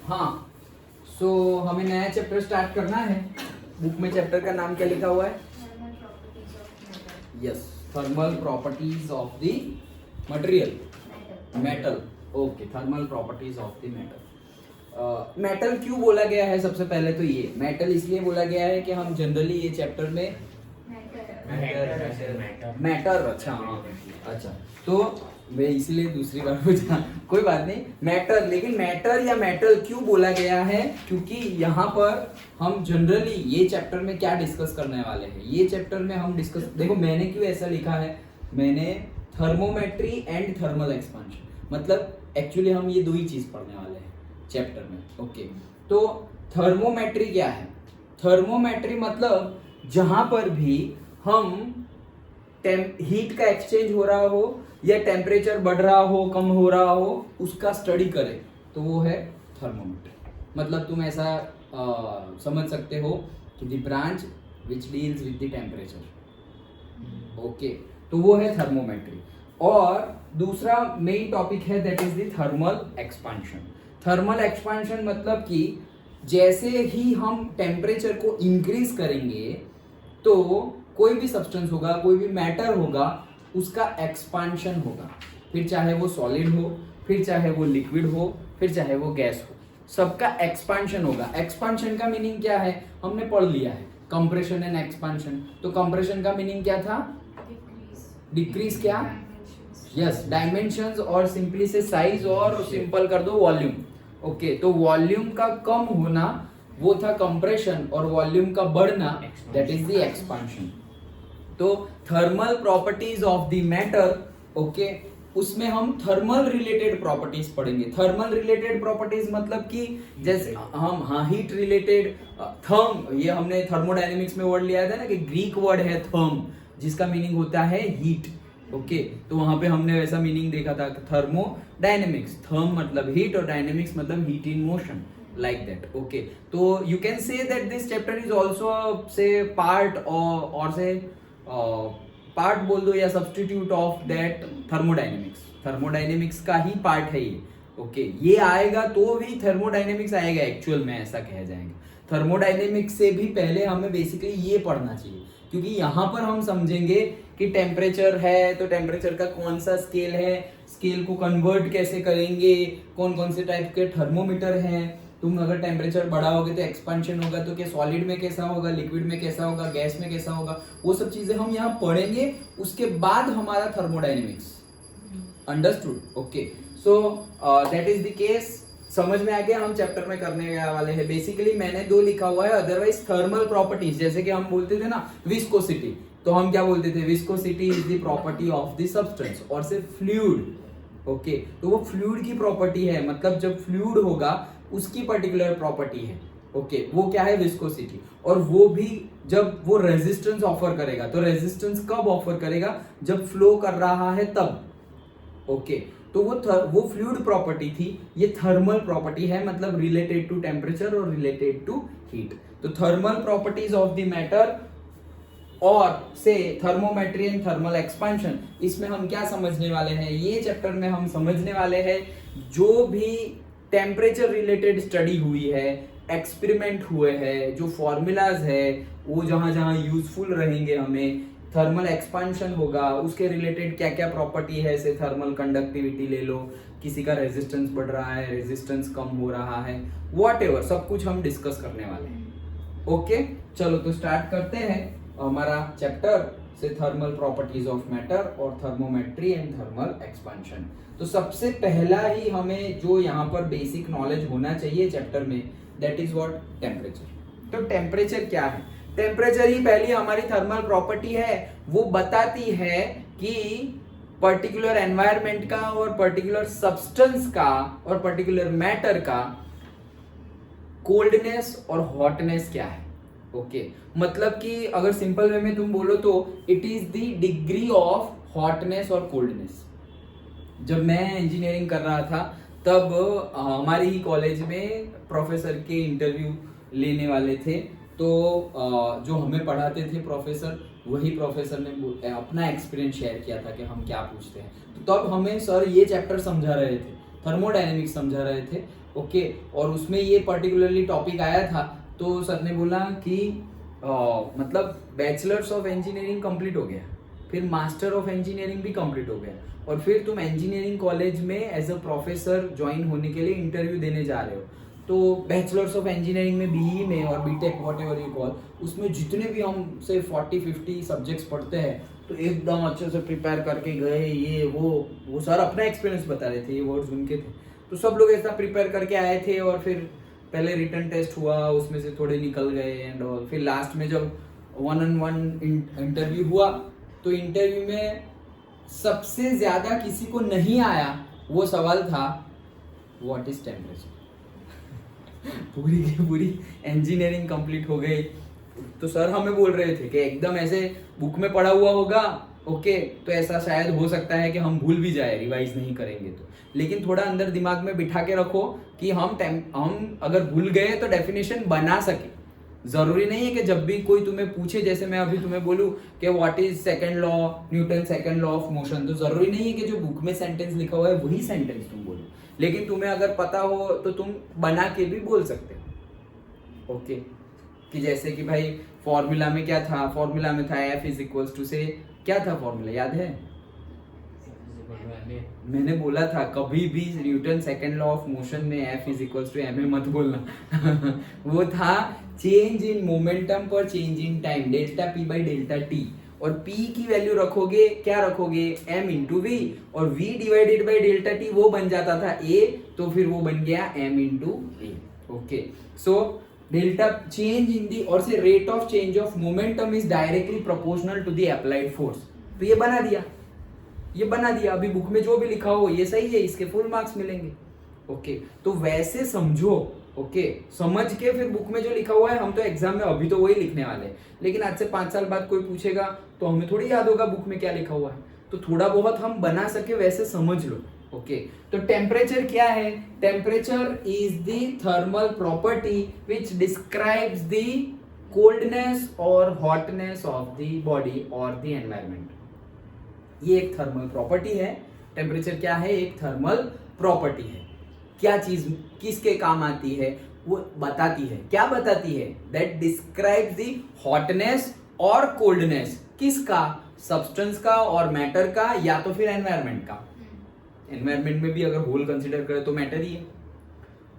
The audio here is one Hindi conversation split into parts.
हाँ, सो हमें नया चैप्टर स्टार्ट करना है। बुक में चैप्टर का नाम क्या लिखा हुआ है? Yes, thermal properties of the material, metal. Okay, thermal properties of the metal. Metal क्यों बोला गया है? सबसे पहले तो ये मेटल इसलिए बोला गया है कि हम जनरली ये चैप्टर में मैटर, अच्छा हाँ, अच्छा, तो मैं इसलिए दूसरी बार पूछा, कोई बात नहीं, मैटर। लेकिन मैटर या मेटल क्यों बोला गया है? क्योंकि यहाँ पर हम जनरली ये चैप्टर में क्या डिस्कस करने वाले हैं, ये चैप्टर में हम डिस्कस, देखो मैंने क्यों ऐसा लिखा है, मैंने थर्मोमेट्री एंड थर्मल एक्सपेंशन, मतलब एक्चुअली हम ये दो ही चीज पढ़ने वाले हैं चैप्टर में। ओके, तो थर्मोमेट्री क्या है? थर्मोमेट्री मतलब जहां पर भी हम हीट का एक्सचेंज हो रहा हो या टेम्परेचर बढ़ रहा हो, कम हो रहा हो, उसका स्टडी करें, तो वो है थर्मोमेट्री। मतलब तुम ऐसा समझ सकते हो कि the branch which deals with the temperature. Okay, तो वो है थर्मोमेट्री। और दूसरा मेन टॉपिक है that is the thermal expansion. Thermal expansion मतलब कि जैसे ही हम टेम्परेचर को इंक्रीज करेंगे तो कोई भी सब्सटेंस होगा, कोई भी मैटर होगा, उसका एक्सपांशन होगा, फिर चाहे वो सॉलिड हो, फिर चाहे वो लिक्विड हो, फिर चाहे वो गैस हो, सबका एक्सपांशन होगा। एक्सपांशन का मीनिंग क्या है हमने पढ़ लिया है, कंप्रेशन एंड एक्सपांशन। तो कंप्रेशन का मीनिंग क्या था? डिक्रीज क्या? यस, डायमेंशंस, और सिंपली से साइज, और सिंपल कर दो वॉल्यूम। ओके, तो वॉल्यूम का कम होना वो था कंप्रेशन, और वॉल्यूम का बढ़ना दैट इज द एक्सपांशन। तो thermal properties of the matter, okay, उसमें हम थर्मल रिलेटेड प्रॉपर्टीज पढ़ेंगे। थर्मल रिलेटेड प्रॉपर्टीज मतलब कि जैसे हम, हाँ, हीट रिलेटेड, थर्म, ये हमने थर्मोडायनेमिक्स में वर्ड लिया था ना कि ग्रीक वर्ड है थर्म, जिसका मीनिंग होता है हीट। ओके, तो वहां पे हमने वैसा मीनिंग देखा था, थर्मोडायनेमिक्स, थर्म मतलब हीट और डायनेमिक्स मतलब heat in motion, like that. Okay, so you can say that this chapter is also say part or say part बोल दो या substitute of that thermodynamics। thermodynamics का ही part है ये। ओके, ये आएगा तो भी thermodynamics आएगा एक्चुअल में, ऐसा कहा जाएगा। thermodynamics से भी पहले हमें बेसिकली ये पढ़ना चाहिए, क्योंकि यहाँ पर हम समझेंगे कि टेम्परेचर है तो टेम्परेचर का कौन सा स्केल है, स्केल को कन्वर्ट कैसे करेंगे, कौन कौन से टाइप के थर्मोमीटर हैं, तुम अगर टेम्परेचर बढ़ाओगे तो एक्सपेंशन होगा, तो क्या सॉलिड में कैसा होगा, लिक्विड में कैसा होगा, गैस में कैसा होगा, वो सब चीजें हम यहाँ पढ़ेंगे। उसके बाद हमारा thermodynamics, understood? Okay, so that is the case. समझ में आ गया हम चैप्टर में करने वाले हैं। बेसिकली मैंने दो लिखा हुआ है, अदरवाइज थर्मल प्रॉपर्टीज, जैसे कि हम बोलते थे ना विस्कोसिटी, तो हम क्या बोलते थे? Viscosity is the property of the substance, और से फ्लूइड। ओके, तो वो फ्लूइड की प्रॉपर्टी है, मतलब जब फ्लूइड होगा उसकी पर्टिकुलर प्रॉपर्टी है। ओके, वो क्या है? विस्कोसिटी। और वो भी जब वो रेजिस्टेंस ऑफर करेगा, तो रेजिस्टेंस कब ऑफर करेगा? जब फ्लो कर रहा है तब। ओके, तो वो फ्लूइड प्रॉपर्टी थी, ये थर्मल प्रॉपर्टी है, मतलब रिलेटेड टू टेम्परेचर और रिलेटेड टू हीट। तो thermal properties of the matter और से थर्मोमेट्री एंड थर्मल एक्सपेंशन, इसमें हम क्या समझने वाले हैं? ये चैप्टर में हम समझने वाले हैं जो भी टेम्परेचर रिलेटेड स्टडी हुई है, एक्सपेरिमेंट हुए हैं, जो फॉर्मूलाज है वो जहां जहां यूजफुल रहेंगे हमें, थर्मल एक्सपेंशन होगा उसके रिलेटेड क्या क्या प्रॉपर्टी है, जैसे थर्मल कंडक्टिविटी ले लो, किसी का रेजिस्टेंस बढ़ रहा है, रेजिस्टेंस कम हो रहा है, व्हाटएवर, सब कुछ हम डिस्कस करने वाले हैं। ओके, चलो तो स्टार्ट करते हैं हमारा चैप्टर से थर्मल प्रॉपर्टीज ऑफ मैटर और थर्मोमेट्री एंड थर्मल एक्सपेंशन। तो सबसे पहला ही हमें जो यहाँ पर बेसिक नॉलेज होना चाहिए चैप्टर में, दैट इज व्हाट? टेम्परेचर। तो टेम्परेचर क्या है? टेम्परेचर ही पहली हमारी थर्मल प्रॉपर्टी है, वो बताती है कि पर्टिकुलर एनवायरमेंट का और पर्टिकुलर सब्सटेंस का और पर्टिकुलर मैटर का कोल्डनेस और हॉटनेस क्या है। ओके, मतलब कि अगर सिंपल वे में तुम बोलो तो it is the degree of hotness और कोल्डनेस। जब मैं इंजीनियरिंग कर रहा था तब हमारे ही कॉलेज में प्रोफेसर के इंटरव्यू लेने वाले थे, तो जो हमें पढ़ाते थे प्रोफेसर, वही प्रोफेसर ने अपना एक्सपीरियंस शेयर किया था कि हम क्या पूछते हैं। तो तब हमें सर ये चैप्टर समझा रहे थे, थर्मोडायनेमिक्स समझा रहे थे, ओके। और उसमें ये पर्टिकुलरली टॉपिक आया था, तो सर ने बोला कि मतलब बैचलर्स ऑफ इंजीनियरिंग कंप्लीट हो गया, फिर मास्टर ऑफ इंजीनियरिंग भी कंप्लीट हो गया, और फिर तुम इंजीनियरिंग कॉलेज में एज अ प्रोफेसर ज्वाइन होने के लिए इंटरव्यू देने जा रहे हो। तो बैचलर्स ऑफ इंजीनियरिंग में, बीई में और BTech whatever you call, उसमें जितने भी हम से 40-50 सब्जेक्ट्स पढ़ते हैं, तो एकदम अच्छे से प्रिपेयर करके गए, ये वो सर अपना एक्सपीरियंस बता रहे थे, ये वर्ड्स उनके थे। तो सब लोग ऐसा प्रिपेयर करके आए थे, और फिर पहले रिटन टेस्ट हुआ, उसमें से थोड़े निकल गए एंड ऑल। फिर लास्ट में जब 1-on-1 इंटरव्यू हुआ, तो इंटरव्यू में सबसे ज्यादा किसी को नहीं आया वो सवाल था, व्हाट इज टेम्परेचर। पूरी की पूरी इंजीनियरिंग कंप्लीट हो गई, तो सर हमें बोल रहे थे कि एकदम ऐसे बुक में पढ़ा हुआ होगा, ओके, तो ऐसा शायद हो सकता है कि हम भूल भी जाए रिवाइज नहीं करेंगे तो, लेकिन थोड़ा अंदर दिमाग में बिठा के रखो कि हम अगर भूल गए तो डेफिनेशन बना सके। जरूरी नहीं है कि जब भी कोई तुम्हें पूछे, जैसे मैं अभी तुम्हें बोलूं कि what is second law, Newton second law of motion, तो जरूरी नहीं है कि जो बुक में सेंटेंस लिखा हुआ है वही सेंटेंस तुम बोलो, लेकिन तुम्हें अगर पता हो तो तुम बना के भी बोल सकते हो, ओके। कि जैसे कि भाई फॉर्मूला में क्या था, फॉर्मूला में था F इज इक्वल्स टू से, क्या था फॉर्मूला याद है? मैंने बोला था कभी भी Newton second law of motion में F is equals to m मत बोलना वो था चेंज इन मोमेंटम पर change in time, delta P by delta T, और P की वैल्यू रखोगे, क्या रखोगे, m इंटू वी, और v divided by delta T वो बन जाता था a, तो फिर वो बन गया m into a, okay. So delta change in दी, और से rate of change of momentum is directly proportional to the applied force, तो ये बना दिया, ये बना दिया। अभी बुक में जो भी लिखा हो ये सही है, इसके फुल मार्क्स मिलेंगे, ओके। तो वैसे समझो, ओके, समझ के फिर बुक में जो लिखा हुआ है, हम तो एग्जाम में अभी तो वही लिखने वाले हैं, लेकिन आज से 5 साल बाद कोई पूछेगा तो हमें थोड़ी याद होगा बुक में क्या लिखा हुआ है, तो थोड़ा बहुत हम बना सके वैसे समझ लो, ओके। तो टेम्परेचर क्या है? Temperature is the thermal property which describes the coldness और हॉटनेस ऑफ द बॉडी और द एनवायरमेंट। ये एक थर्मल प्रॉपर्टी है। टेम्परेचर क्या है? एक थर्मल प्रॉपर्टी है। क्या चीज किसके काम आती है? वो बताती है। क्या बताती है? दैट डिस्क्राइब्स द हॉटनेस और कोल्डनेस किसका? सब्सटेंस का और मैटर का, या तो फिर एनवायरमेंट का। एनवायरमेंट में भी अगर होल कंसीडर करें तो मैटर ही है।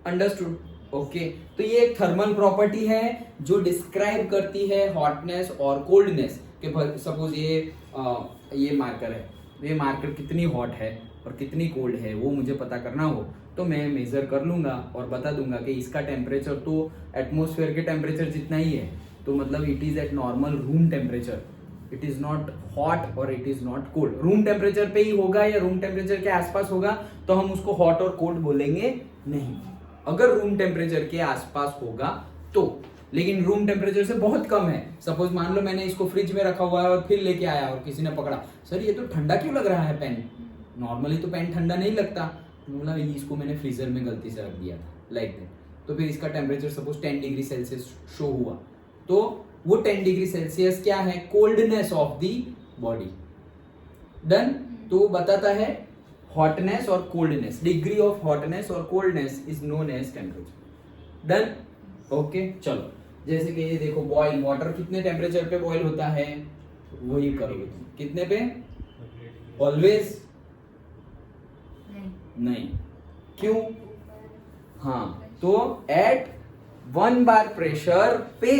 अंडरस्टूड? ओके। तो ये एक थर्मल प्रॉपर्टी है जो डिस्क्राइब करती है हॉटनेस और कोल्डनेस। कि सपोज ये मार्कर है, ये मार्कर कितनी हॉट है और कितनी कोल्ड है वो मुझे पता करना हो तो मैं मेजर कर लूंगा और बता दूंगा कि इसका टेम्परेचर तो एटमॉस्फेयर के टेम्परेचर जितना ही है, तो मतलब it is at normal room temperature, it is not hot और it is not cold. Room temperature पे ही होगा या रूम टेम्परेचर के आसपास होगा तो हम उसको हॉट और कोल्ड बोलेंगे नहीं। अगर रूम टेम्परेचर के आसपास होगा तो, लेकिन रूम टेम्परेचर से बहुत कम है। सपोज मान लो मैंने इसको फ्रिज में रखा हुआ है और फिर लेके आया और किसी ने पकड़ा, सर ये तो ठंडा क्यों लग रहा है पेन? नॉर्मली तो पेन ठंडा नहीं लगता। बोला इसको मैंने फ्रीजर में गलती से रख दिया था, लाइक दैट। तो फिर इसका temperature suppose 10 degree Celsius show हुआ, तो वो 10 डिग्री सेल्सियस क्या है? Coldness of the body. Done? तो बताता है हॉटनेस और कोल्डनेस, डिग्री ऑफ हॉटनेस और coldness is known as temperature. Done? Okay. चलो, जैसे कि ये देखो, बॉयल वाटर कितने टेम्परेचर पे बॉयल होता है? वही करोगे तुम। कितने पे? ऑलवेज नहीं। क्यों? हाँ, तो एट 1 बार प्रेशर पे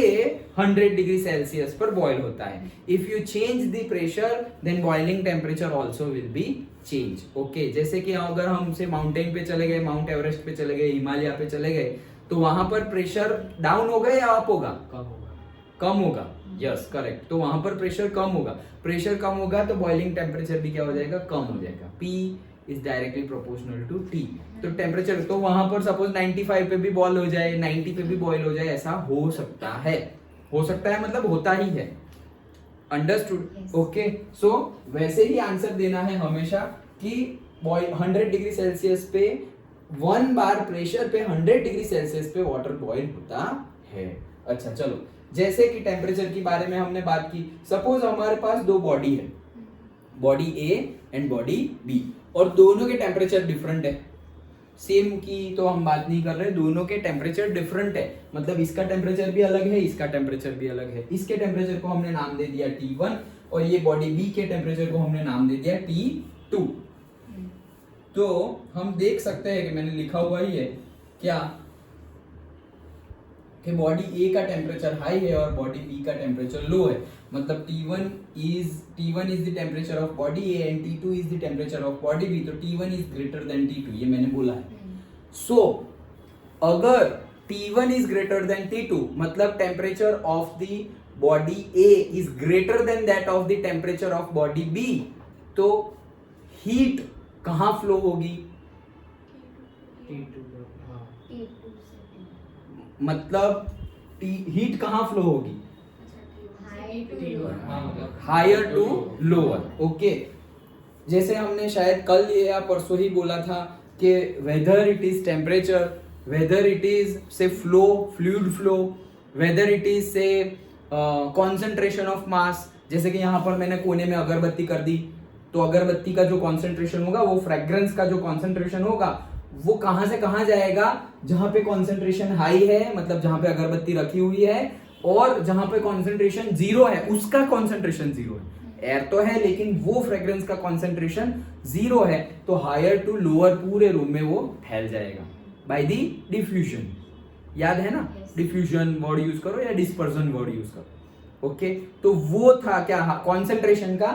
100 डिग्री सेल्सियस पर बॉयल होता है। If you change the pressure then boiling temperature also will be change. Okay. जैसे कि अगर हम से माउंटेन पे चले गए, माउंट एवरेस्ट पे चले गए, हिमालय पे चले गए, तो वहां पर प्रेशर डाउन होगा या अप होगा? कम होगा। Yes, correct. तो वहां पर प्रेशर कम होगा। प्रेशर कम होगा तो बॉइलिंग टेम्परेचर भी क्या हो जाएगा? कम हो जाएगा। P is directly proportional to T। तो टेम्परेचर, तो वहां पर सपोज 95 पे भी बॉयल हो जाए, 90 पे भी बॉयल हो जाए, ऐसा हो सकता है। हो सकता है मतलब होता ही है। अंडरस्टूड? ओके। सो वैसे ही आंसर देना है हमेशा कि 100 डिग्री सेल्सियस पे 1 बार प्रेशर पे 100 डिग्री सेल्सियस पे वाटर बॉयल होता है। अच्छा, चलो, जैसे कि टेम्परेचर के बारे में हमने बात की। सपोज हमारे पास दो बॉडी है, body A and body B, और दोनों के टेम्परेचर डिफरेंट है। सेम की तो हम बात नहीं कर रहे, दोनों के टेम्परेचर डिफरेंट है, मतलब इसका टेम्परेचर भी अलग है, इसका टेम्परेचर भी अलग है। इसके टेम्परेचर को हमने नाम दे दिया T1 और ये बॉडी बी के टेम्परेचर को हमने नाम दे दिया T2। तो हम देख सकते हैं कि मैंने लिखा हुआ ही है क्या कि बॉडी ए का टेम्परेचर हाई है और बॉडी बी का टेम्परेचर लो है, मतलब T1 is the temperature of body A and T2 is the temperature of body B, तो T1 is greater than T2, ये मैंने बोला है। सो अगर T1 is greater than T2 मतलब temperature of the body A is greater than that of the temperature of body B, तो हीट कहां फ्लो होगी? मतलब हीट कहां फ्लो होगी? Higher to lower. ओके, जैसे हमने शायद कल या परसों ही बोला था कि whether it is temperature, whether it is say flow, fluid flow, whether it is say concentration of mass. जैसे कि यहाँ पर मैंने कोने में अगरबत्ती कर दी, तो अगरबत्ती का जो कॉन्सेंट्रेशन होगा, वो फ्रेग्रेंस का जो कॉन्सेंट्रेशन होगा, वो कहां से कहां जाएगा? जहां पे कॉन्सेंट्रेशन हाई है, मतलब जहां पे अगरबत्ती रखी हुई है, और जहां पे कॉन्सेंट्रेशन जीरो है, उसका कॉन्सेंट्रेशन जीरो है। एयर तो है लेकिन वो फ्रेग्रेंस का कॉन्सेंट्रेशन जीरो है, तो हायर टू लोअर पूरे रूम में वो फैल जाएगा बाय दी डिफ्यूजन। याद है ना? डिफ्यूजन वर्ड यूज करो या डिस्पर्जन वर्ड यूज करो। ओके, तो वो था क्या? कॉन्सेंट्रेशन का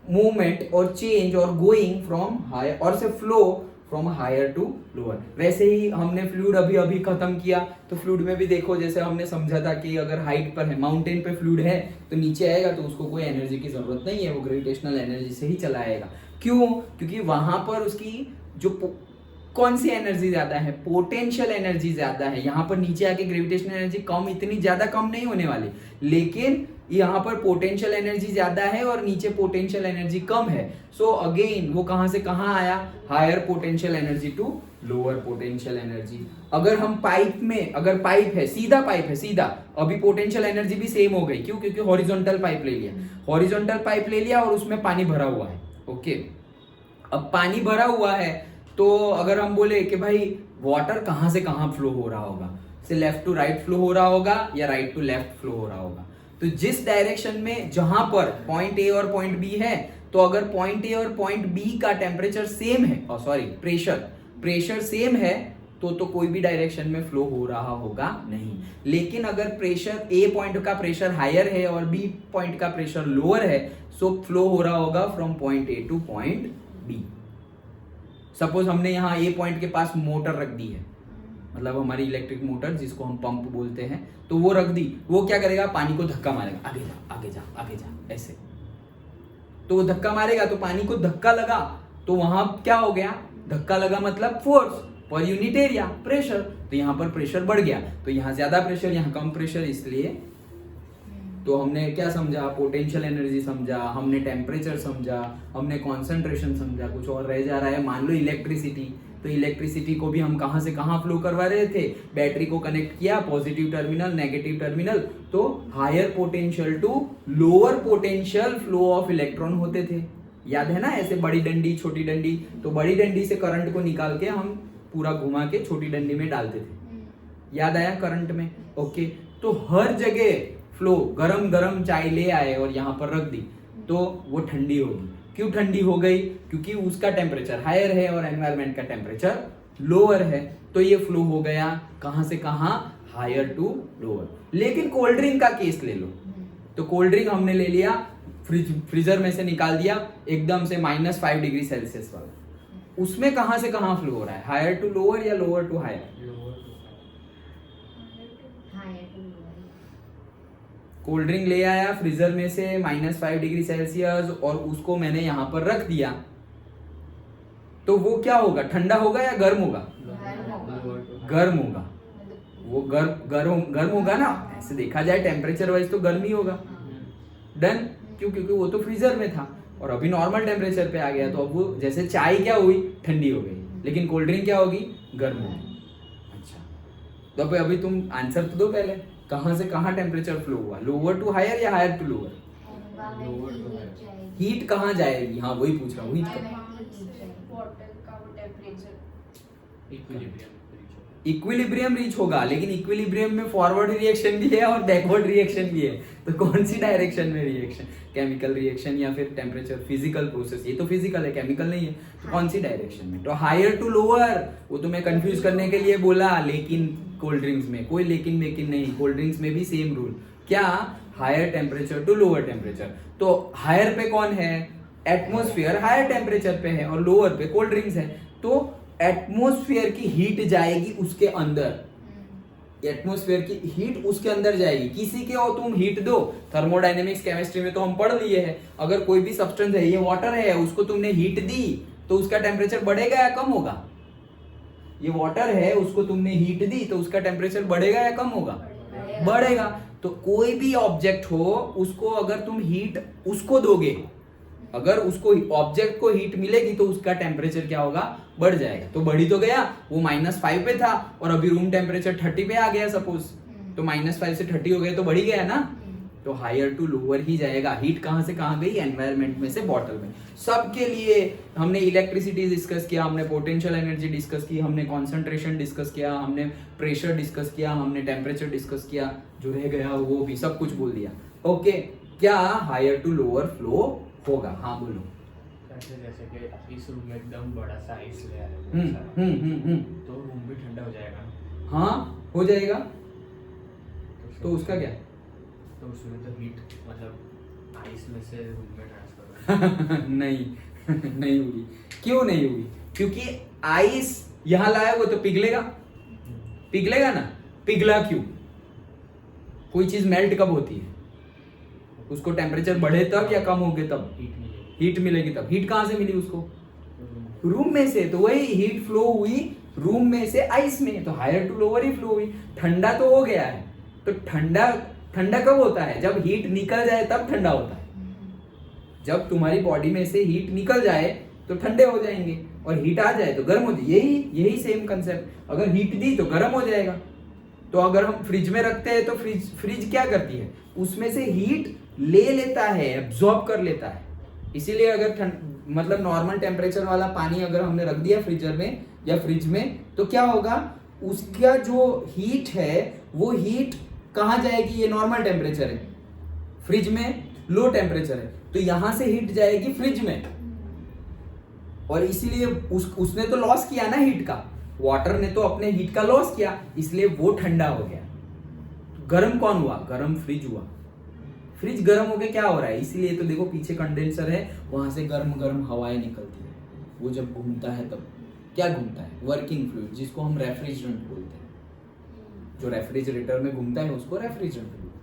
मूवमेंट और चेंज और गोइंग फ्रॉम हायर और से flow from higher to lower. वैसे ही हमने फ्लूइड अभी खत्म किया, तो फ्लूइड में भी देखो, जैसे हमने समझा था कि अगर हाइट पर है, माउंटेन पे फ्लूइड है, तो नीचे आएगा तो उसको कोई एनर्जी की जरूरत नहीं है, वो ग्रेविटेशनल एनर्जी से ही चला आएगा। क्यों? क्योंकि वहां पर उसकी जो कौन सी एनर्जी ज्यादा है? पोटेंशियल एनर्जी ज्यादा है। यहाँ पर नीचे आके ग्रेविटेशनल एनर्जी कम, इतनी ज्यादा कम नहीं होने वाली, लेकिन यहाँ पर पोटेंशियल एनर्जी ज्यादा है और नीचे पोटेंशियल एनर्जी कम है। सो अगेन वो कहां से कहां आया? Higher potential energy to lower potential energy. अगर हम पाइप में, अगर पाइप है, सीधा पाइप है, सीधा, अभी पोटेंशियल एनर्जी भी सेम हो गई। क्यों? क्योंकि हॉरिजॉन्टल पाइप ले लिया, हॉरिजॉन्टल पाइप ले लिया और उसमें पानी भरा हुआ है। ओके, अब पानी भरा हुआ है, तो अगर हम बोले कि भाई वाटर कहां से कहां फ्लो हो रहा होगा, से लेफ्ट टू राइट फ्लो हो रहा होगा या राइट टू लेफ्ट फ्लो हो रहा होगा, तो जिस डायरेक्शन में जहां पर पॉइंट ए और पॉइंट बी है, तो अगर पॉइंट ए और पॉइंट बी का टेम्परेचर सेम है, प्रेशर सेम है, तो कोई भी डायरेक्शन में फ्लो हो रहा होगा नहीं। लेकिन अगर प्रेशर ए पॉइंट का प्रेशर हायर है और बी पॉइंट का प्रेशर लोअर है, सो फ्लो हो रहा होगा from point A to point B. Suppose हमने यहाँ ए पॉइंट के पास मोटर रख दी है, मतलब हमारी इलेक्ट्रिक मोटर जिसको हम पंप बोलते हैं, तो वो रख दी, वो क्या करेगा? पानी को धक्का मारेगा, आगे जा आगे जा आगे जा, ऐसे। तो वो धक्का मारेगा, तो पानी को धक्का लगा, तो वहां क्या हो गया? धक्का लगा मतलब force per unit area, pressure, तो यहाँ पर प्रेशर बढ़ गया, तो यहाँ ज्यादा प्रेशर, यहाँ कम प्रेशर, इसलिए तो हमने क्या समझा? पोटेंशियल एनर्जी समझा, हमने टेम्परेचर समझा, हमने कॉन्सेंट्रेशन समझा, कुछ और रह जा रहा है। मान लो इलेक्ट्रिसिटी, तो इलेक्ट्रिसिटी को भी हम कहां से कहां फ्लो करवा रहे थे? बैटरी को कनेक्ट किया, पॉजिटिव टर्मिनल, नेगेटिव टर्मिनल, तो higher potential to lower potential flow of electron होते थे। याद है ना? ऐसे बड़ी डंडी छोटी डंडी, तो बड़ी डंडी से करंट को निकाल के हम पूरा घुमा के छोटी डंडी में डालते थे। याद आया करंट में? ओके, तो हर जगह फ्लो, गरम गरम चाय ले आए और यहाँ पर रख दी, तो वो ठंडी होगी। क्यों ठंडी हो गई? क्योंकि उसका टेम्परेचर हायर है और एनवायरनमेंट का टेम्परेचर लोअर है, तो ये फ्लो हो गया कहां से कहां? Higher to lower. लेकिन कोल्ड ड्रिंक का केस ले लो, तो कोल्ड ड्रिंक हमने ले लिया, फ्रीजर में से निकाल दिया एकदम से -5 डिग्री सेल्सियस वाला, उसमें कहां से कहां फ्लो हो रहा है? हायर टू लोअर या lower to higher? Cold drink ले आया फ्रीजर में से -5 डिग्री सेल्सियस और उसको मैंने यहाँ पर रख दिया, तो वो क्या होगा? ठंडा होगा या गर्म होगा? गर्म होगा। वो गर्म होगा ना, ऐसे देखा जाए टेम्परेचर वाइज तो गर्म ही होगा। डन? क्यों? क्योंकि वो तो फ्रीजर में था और अभी नॉर्मल टेम्परेचर पे आ गया, तो अब वो जैसे चाय क्या हुई? ठंडी हो गई, लेकिन कोल्ड ड्रिंक क्या होगी? गर्म होगी। अच्छा, तो अभी तुम आंसर तो दो पहले, कहां से कहां टेम्परेचर फ्लो हुआ? लोअर टू हायर या हायर टू लोअर? हीट कहां जाएगी? हाँ वही पूछ रहा हूँ, हीट इक्विलिब्रियम रीच होगा, लेकिन इक्विलिब्रियम में फॉरवर्ड रिएक्शन भी है और बैकवर्ड रिएक्शन भी है, तो कौन सी डायरेक्शन में रिएक्शन, केमिकल रिएक्शन या फिर टेम्परेचर, फिजिकल प्रोसेस, ये तो फिजिकल है, केमिकल नहीं है, तो कौन सी डायरेक्शन में? तो हायर टू लोअर, वो तुम्हें कंफ्यूज करने के लिए बोला, लेकिन कोल्ड ड्रिंक्स में कोई लेकिन नहीं, कोल्ड ड्रिंक्स में भी सेम रूल, क्या, higher temperature to lower temperature. तो हायर पे कौन है, एटमोस्फियर हायर टेम्परेचर पे है और लोअर पे कोल्ड ड्रिंक्स है, तो एटमोस्फियर की हीट जाएगी उसके अंदर, एटमोस्फियर की हीट उसके अंदर जाएगी। किसी के हो तुम हीट दो, थर्मोडायनेमिक्स केमिस्ट्री में तो हम पढ़ लिए हैं, अगर कोई भी सब्सटेंस है, ये वाटर है, उसको तुमने हीट दी तो उसका टेम्परेचर बढ़ेगा या कम होगा? ये वाटर है, उसको तुमने हीट दी तो उसका टेम्परेचर बढ़ेगा या कम होगा? बढ़ेगा। तो कोई भी ऑब्जेक्ट हो, उसको अगर तुम हीट उसको दोगे, अगर उसको ऑब्जेक्ट को हीट मिलेगी तो उसका टेम्परेचर क्या होगा, बढ़ जाएगा। तो बढ़ी तो गया, वो -5 पे था और अभी रूम टेम्परेचर 30 पे आ गया सपोज, तो -5 से 30 हो गया तो बढ़ी गया ना, तो हायर टू लोअर ही जाएगा। हीट कहां से कहां गई, एनवायरनमेंट में से बॉटल में। सबके लिए हमने इलेक्ट्रिसिटी डिस्कस किया, हमने पोटेंशियल एनर्जी डिस्कस की, हमने कॉन्सेंट्रेशन डिस्कस किया, हमने प्रेशर डिस्कस किया, हमने टेम्परेचर डिस्कस किया, जो रह गया वो भी सब कुछ बोल दिया। ओके, क्या हायर टू लोअर फ्लो होगा? हाँ बोलो। जैसे कि इस रूम में एकदम बड़ा सा आइस लेयर है, तो रूम भी ठंडा हो जाएगा। हाँ हो जाएगा, तो उसका क्या? तो उसमें तो हीट मतलब आइस में से रूम में ट्रांसफर नहीं नहीं होगी। क्यों नहीं होगी? क्योंकि आइस यहाँ लाया वो तो पिघलेगा, पिघलेगा ना। पिघला क्यों? कोई चीज मेल्ट कब होती है? उसको टेम्परेचर बढ़े तब या कम हो गए तब हीट मिलेगी तब। हीट कहां से मिली उसको? रूम में से। तो वही हीट फ्लो हुई रूम में से आइस में, तो हायर टू लोअर ही फ्लो हुई। ठंडा तो हो गया है, तो ठंडा कब होता है? जब हीट निकल जाए तब ठंडा होता है। जब तुम्हारी बॉडी में से हीट निकल जाए तो ठंडे हो जाएंगे, और हीट आ जाए तो गर्म हो जाए। यही सेम कंसेप्ट। अगर हीट दी तो गर्म हो जाएगा। तो अगर हम फ्रिज में रखते हैं तो फ्रिज क्या करती है? उसमें से हीट ले लेता है, एब्जॉर्ब कर लेता है। इसीलिए अगर मतलब नॉर्मल टेम्परेचर वाला पानी अगर हमने रख दिया फ्रीजर में या फ्रिज में, तो क्या होगा? उसका जो हीट है वो हीट कहाँ जाएगी? ये नॉर्मल टेम्परेचर है, फ्रिज में लो टेम्परेचर है, तो यहां से हीट जाएगी फ्रिज में, और इसीलिए उसने तो लॉस किया ना हीट का। वाटर ने तो अपने हीट का लॉस किया, इसलिए वो ठंडा हो गया। गर्म कौन हुआ? गर्म फ्रिज हुआ। फ्रिज गर्म होके क्या हो रहा है? इसीलिए तो देखो पीछे कंडेंसर है, वहां से गर्म हवाएं निकलती है। वो जब घूमता है तब क्या घूमता है? वर्किंग फ्लूइड, जिसको हम रेफ्रिजरेंट बोलते हैं। जो रेफ्रिजरेटर में घूमता है उसको रेफ्रिजरेंट बोलते हैं।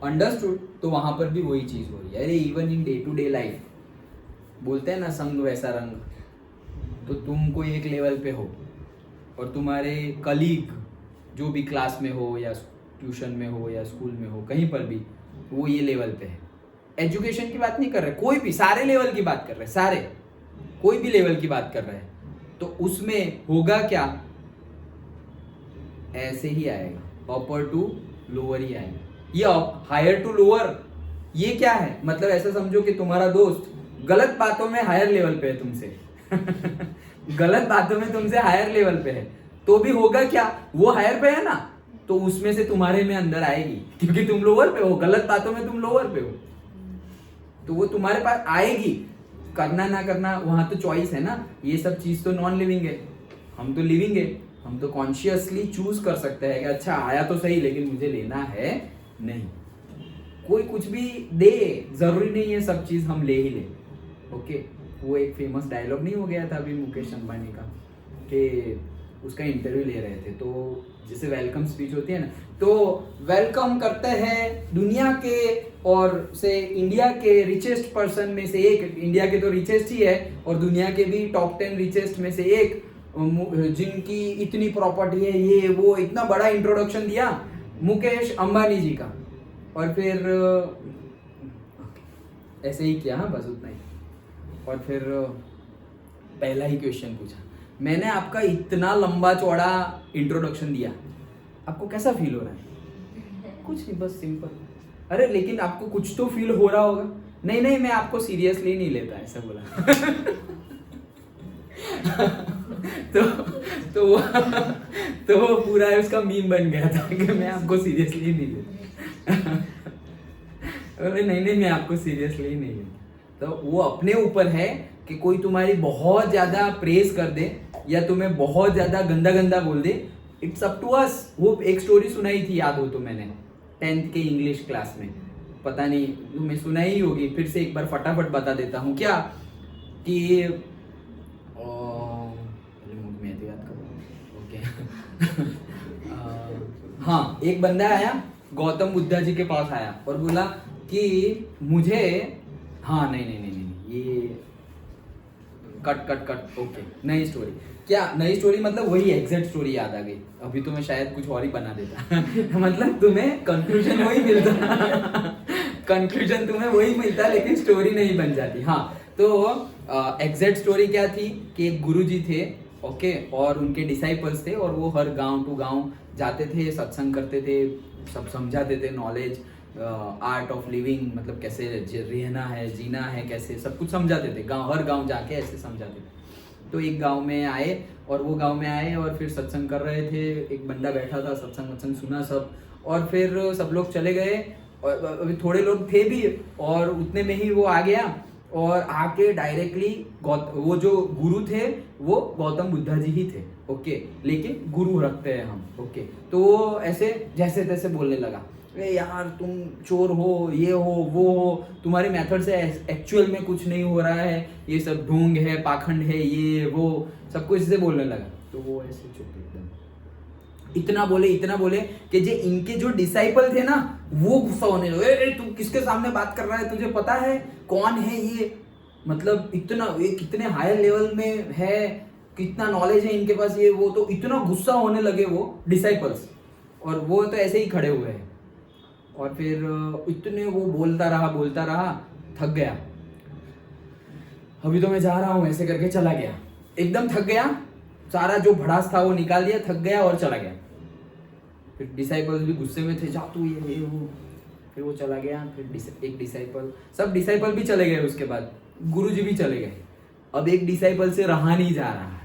अंडरस्टूड? तो वहां पर भी वही चीज हो रही है। अरे even in day to day life बोलते हैं ना, संग वैसा रंग। तो तुम कोई एक लेवल पे हो और तुम्हारे कलीग जो भी क्लास में हो या ट्यूशन में हो या स्कूल में हो, कहीं पर भी, वो ये लेवल पे है। एजुकेशन की बात नहीं कर रहे, कोई भी, सारे लेवल की बात कर रहे हैं, सारे, कोई भी लेवल की बात कर रहे हैं। तो उसमें होगा क्या? ऐसे ही आएगा, अपर टू लोअर ही आएगा। ये हायर टू लोअर, ये क्या है? मतलब ऐसा समझो कि तुम्हारा दोस्त गलत बातों में हायर लेवल पे है तुमसे गलत बातों में तुमसे हायर लेवल पे है, तो भी होगा क्या? वो हायर पे है ना, तो उसमें से तुम्हारे में अंदर आएगी, क्योंकि तुम लोअर पे हो। गलत बातों में तुम लोअर पे हो, तो वो तुम्हारे पास आएगी। करना ना करना वहां तो चॉइस है ना। ये सब चीज तो नॉन लिविंग है, हम तो लिविंग है। हम तो कॉन्शियसली चूज कर सकते हैं कि अच्छा आया तो सही, लेकिन मुझे लेना है नहीं। कोई कुछ भी दे, जरूरी नहीं है सब चीज हम ले ही ले। ओके, वो एक फेमस डायलॉग नहीं हो गया था अभी मुकेश अंबानी का, कि उसका इंटरव्यू ले रहे थे, तो जैसे वेलकम स्पीच होती है ना, तो वेलकम करते हैं दुनिया के और से इंडिया के रिचेस्ट पर्सन में से एक, इंडिया के तो रिचेस्ट ही है और दुनिया के भी टॉप 10 रिचेस्ट में से एक, जिनकी इतनी प्रॉपर्टी है, ये वो, इतना बड़ा इंट्रोडक्शन दिया मुकेश अंबानी जी का। और फिर ऐसे ही किया, हाँ बस उतना ही। और फिर पहला ही क्वेश्चन पूछा, मैंने आपका इतना लंबा चौड़ा इंट्रोडक्शन दिया, आपको कैसा फील हो रहा है? कुछ नहीं, बस सिंपल। अरे लेकिन आपको कुछ तो फील हो रहा होगा। नहीं नहीं, मैं आपको सीरियसली नहीं लेता, ऐसा बोला तो तो वो तो वो पूरा उसका मीम बन गया था कि मैं आपको सीरियसली नहीं लेता। अरे नहीं नहीं, मैं आपको सीरियसली नहीं लेता। तो वो अपने ऊपर है कि कोई तुम्हारी बहुत ज्यादा प्रेज कर दे या तुम्हें बहुत ज्यादा गंदा गंदा बोल दे, इट्स अप टू अस। वो एक स्टोरी सुनाई थी, याद हो तो मैंने 10th के इंग्लिश क्लास में, पता नहीं तुम्हें सुनाई ही होगी, फिर से एक बार फटाफट बता देता हूँ। क्या कि मैं तो याद करूँ, ओके। हाँ, एक बंदा आया, गौतम बुद्धा जी के पास आया और बोला कि मुझे, हाँ नहीं नहीं नहीं नहीं, ये कट कट कट, ओके, नई स्टोरी। क्या नई स्टोरी मतलब वही एग्जैक्ट स्टोरी याद आ गई। अभी तो मैं शायद कुछ और ही बना देता। मतलब तुम्हें कंक्लूजन वही मिलता। कंक्लूजन तुम्हें वही मिलता लेकिन स्टोरी नहीं बन जाती। हाँ, तो एग्जैक्ट स्टोरी क्या थी कि एक गुरुजी थे, ओके, और उनके डिसाइपल्स थे और वो हर गांव टू गांव जाते थे, सत्संग करते थे, सब समझाते थे, नॉलेज, आर्ट ऑफ लिविंग, मतलब कैसे रहना है, जीना है, कैसे सब कुछ समझाते थे। गांव, हर गांव जाके ऐसे समझाते थे। तो एक गांव में आए और वो गांव में आए और फिर सत्संग कर रहे थे। एक बंदा बैठा था, सत्संग वत्संग सुना सब, और फिर सब लोग चले गए और अभी थोड़े लोग थे भी, और उतने में ही वो आ गया और आके डायरेक्टली वो जो गुरु थे वो गौतम बुद्धा जी ही थे, ओके, लेकिन गुरु रखते हैं हम, ओके। तो वो ऐसे जैसे तैसे बोलने लगा, अरे यार तुम चोर हो, ये हो, वो हो, तुम्हारे मेथड से एक्चुअल में कुछ नहीं हो रहा है, ये सब ढोंग है, पाखंड है, ये वो सब कुछ से बोलने लगा। तो वो ऐसे चुप एकदम, इतना बोले कि जो इनके जो डिसाइपल थे ना वो गुस्सा होने लगे, ए तू किसके सामने बात कर रहा है, तुझे पता है कौन है ये, मतलब इतना, ये कितने हायर लेवल में है, कितना नॉलेज है इनके पास, ये वो। तो इतना गुस्सा होने लगे वो डिसाइपल्स, और वो तो ऐसे ही खड़े हुए हैं। और फिर इतने वो बोलता रहा, थक गया, अभी तो मैं जा रहा हूँ ऐसे करके चला गया, एकदम थक गया, सारा जो भड़ास था वो निकाल दिया, थक गया और चला गया। फिर डिसाइपल्स भी गुस्से में थे, जा तू ये वो, फिर वो चला गया। फिर एक डिसाइपल, सब डिसाइपल भी चले गए, उसके बाद गुरुजी भी चले गए। अब एक डिसाइपल से रहा नहीं जा रहा है,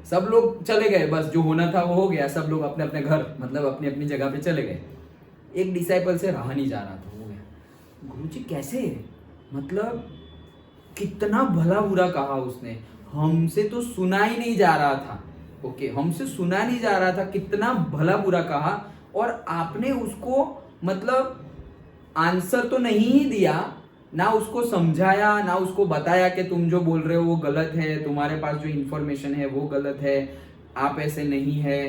सब लोग चले गए, बस जो होना था वो हो गया, सब लोग अपने अपने घर, मतलब अपनी अपनी जगह पे चले गए। एक डिसाइपल से रहा नहीं जा रहा था, हो गया, गुरुजी कैसे, मतलब कितना भला बुरा कहा उसने, हमसे तो सुना ही नहीं जा रहा था, ओके, हमसे सुना नहीं जा रहा था, कितना भला बुरा कहा, और आपने उसको मतलब आंसर तो नहीं ही दिया, ना उसको समझाया, ना उसको बताया कि तुम जो बोल रहे हो वो गलत है, तुम्हारे पास जो इंफॉर्मेशन है वो गलत है, आप ऐसे नहीं है,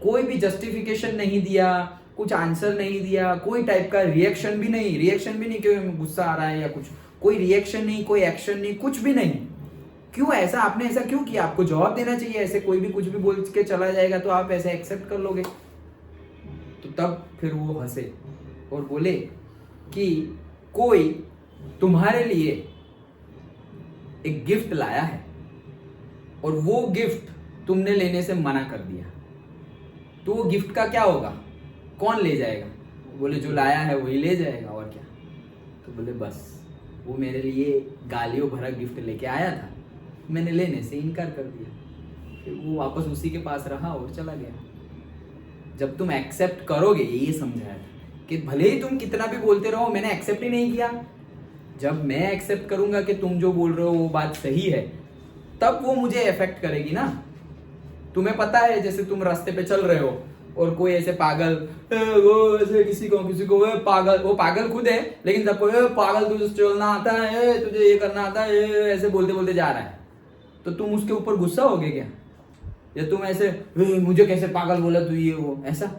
कोई भी जस्टिफिकेशन नहीं दिया, कुछ आंसर नहीं दिया, कोई टाइप का रिएक्शन भी नहीं कि गुस्सा आ रहा है या कुछ, कोई रिएक्शन नहीं, कोई एक्शन नहीं, कुछ भी नहीं। क्यों ऐसा, आपने ऐसा क्यों किया? आपको जवाब देना चाहिए, ऐसे कोई भी कुछ भी बोल के चला जाएगा तो आप ऐसे एक्सेप्ट कर लोगे? तो तब फिर वो हंसे और बोले कि कोई तुम्हारे लिए एक गिफ्ट लाया है और वो गिफ्ट तुमने लेने से मना कर दिया, तो वो गिफ्ट का क्या होगा, कौन ले जाएगा? बोले जो लाया है वही ले जाएगा, और क्या। तो बोले बस वो मेरे लिए गालियों भरा गिफ्ट लेके आया था, मैंने लेने से इनकार कर दिया। फिर वो वापस उसी के पास रहा और चला गया। जब तुम एक्सेप्ट करोगे, ये समझाया था कि भले ही तुम कितना भी बोलते रहो, मैंने एक्सेप्ट ही नहीं किया, जब मैं एक्सेप्ट करूंगा कि तुम जो बोल रहे हो वो बात सही है, तब वो मुझे इफेक्ट करेगी ना। तुम्हें पता है, जैसे तुम रास्ते पे चल रहे हो और कोई ऐसे पागल, वो ऐसे किसी को पागल, वो पागल खुद है लेकिन सबको पागल, तुझे चलना आता है, तुझे ये करना आता है, ऐसे बोलते बोलते जा रहा है, तो तुम उसके ऊपर गुस्सा होगे क्या? या तुम ऐसे मुझे कैसे पागल बोला तू, ये वो, ऐसा?